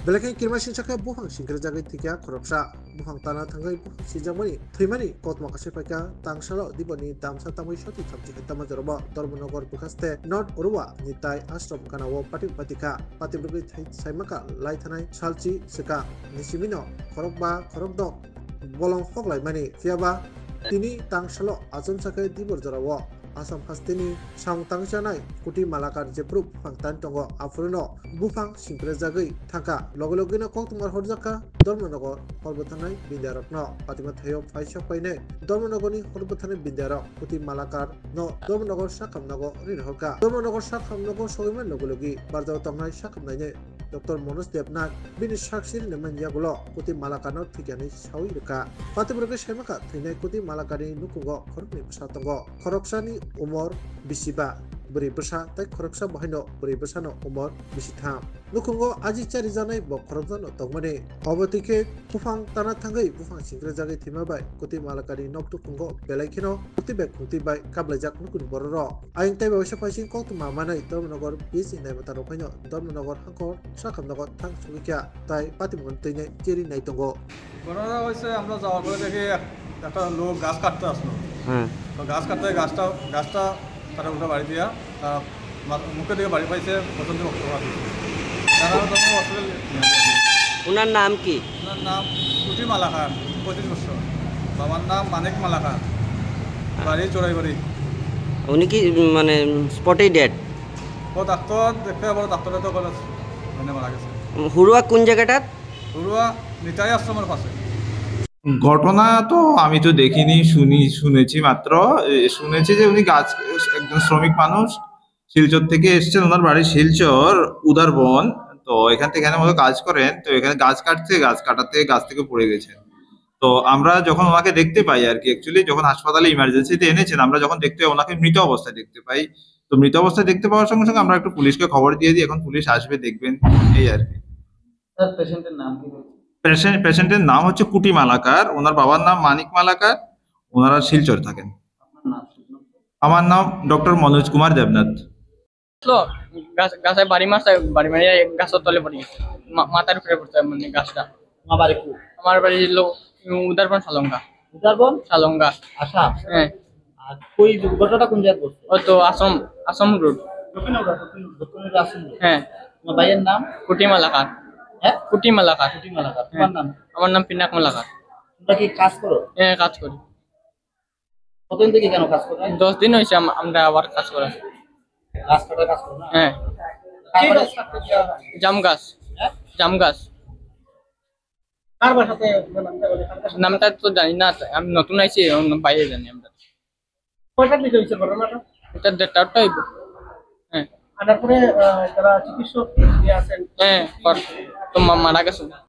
Belakang kirmasin saka buhang singkir jagai tiga korupsa buhang tanah tanggai buhang sijamani thimani kot makasih paika tang salo diboni damsa tamai shoti thamji tama joroba Dharmanagor bukaste North Urwa nitai ashram kanawo patika patibrugi saimaka laithanai salchi seka nisimino korokba korokdok bolong hoklai mani fiaba tini tang salo ajon sakai dibor jorawo Asam hastini sang tangjanai kuti malakar jepruk pangtan tongo afuruno bufang singkre jagai thangka logologina koktumar horjaka Dharmanagor horbotanai bindarokno patima thayo paisa paine Dharmanagorni horbotanai bindarok kuti malakar no Dharmanagor sakamnago rinhorka Dharmanagor sakamnago sogiman logologi barjao tongnai sakamnaine Dr. Manoj Debnath bini saksir neman yagulo kuti malakano thikani sawi reka patibroke semaka thinai kuti malakani nukungo khorokni pasatongo khoroksani umur bisiba beri bersa tai khoroksa bahino beri bersano umur bisitham nukungo aji chari janai bo khorokjano tongmani obotike bufang tana thangai bufang singre jagai thimabai kuti malakani noktukungo belaikino kuti bek kuti bai kablajak nukun bororo aing tai bawsa paising kok mamanai Dharmanagor bisi nai bataro khaino Dharmanagor hangkor sakamnago thang sugikya tai patimun tine cheri nai tongo ঘটনা হয়েছে আমরা যাওয়ার পরে দেখি একটা লোক গাছ কাটতে আসলো তো গাছ কাটতে গাছটা তারা উল্টা বাড়ি দিয়া তার মুখের দিকে বাড়ি পাইছে পছন্দ বক্তব্য তারা তখন হসপিটাল ওনার নাম কি? ওনার নাম কুটি মালা খান 25 বছর বাবার নাম মানিক মালা খান বাড়ি চোরাইবাড়ি উনি কি মানে স্পটেই ডেড? ও ডাক্তার দেখতে আবার ডাক্তারে তো মানে মারা গেছে। হুড়ুয়া কোন জায়গাটাত? হুড়ুয়া নিতাই আশ্রমের পাশে। ঘটনা তো আমি তো দেখিনি শুনেছি মাত্র শুনেছি যে উনি একজন শ্রমিক মানুষ শিলচর থেকে এসেছেন ওনার বাড়ি শিলচর উদারবন তো এখান থেকে এখানে মতো কাজ করেন তো এখানে গাছ কাটাতে গাছ থেকে পড়ে গেছেন তো আমরা যখন ওনাকে দেখতে পাই আর কি অ্যাকচুয়ালি যখন হাসপাতালে ইমার্জেন্সিতে এনেছেন আমরা যখন দেখতে পাই ওনাকে মৃত অবস্থায় দেখতে পাই তো মৃত অবস্থায় দেখতে পাওয়ার সঙ্গে সঙ্গে আমরা একটু পুলিশকে খবর দিয়ে দিই এখন পুলিশ আসবে দেখবেন এই আর কি। স্যার পেশেন্টের নাম কি? পেশেন্টের নাম হচ্ছে কুটি মালাকার ওনার বাবার নাম মানিক মালাকার ওনারা শিলচর থাকেন। আমার নাম ডক্টর মনোজ কুমার দেবনাথ। গাছে বাড়ি মারছে বাড়ি মারিয়া গাছের তলে পড়ে গেছে মাথার উপরে পড়ছে মানে গাছটা। আমার বাড়ি ছিল উদারবন সালঙ্গা আসাম। হ্যাঁ। আর কই দুর্ঘটনাটা কোন জায়গায় ঘটছে? ওই তো আসাম রোড। হ্যাঁ। তোমার ভাইয়ের নাম? কুটি মালাকার। হ্যাঁ, কুটি মালাকার। তোমার নাম? আমার নাম পিনাক মালাকার। তোমরা কি কাজ করো? হ্যাঁ, কাজ করি। কতদিন থেকে কেন কাজ করো? 10 দিন হয়েছে আমরা আবার কাজ করা। গাছ কাটার কাজ করো না? হ্যাঁ। কি গাছ কাটতে দেওয়া হয়? জাম গাছ। হ্যাঁ, জাম গাছ। কার বাসাতে নামটা তো জানি না, আমি নতুন আইছি বাইরে জানি আমরা। কয়টা দিকে হয়েছে ঘটনাটা? এটা 1:30টা হইব। হ্যাঁ। আনার পরে যারা চিকিৎসক আছেন হ্যাঁ, তো মারা গেছে।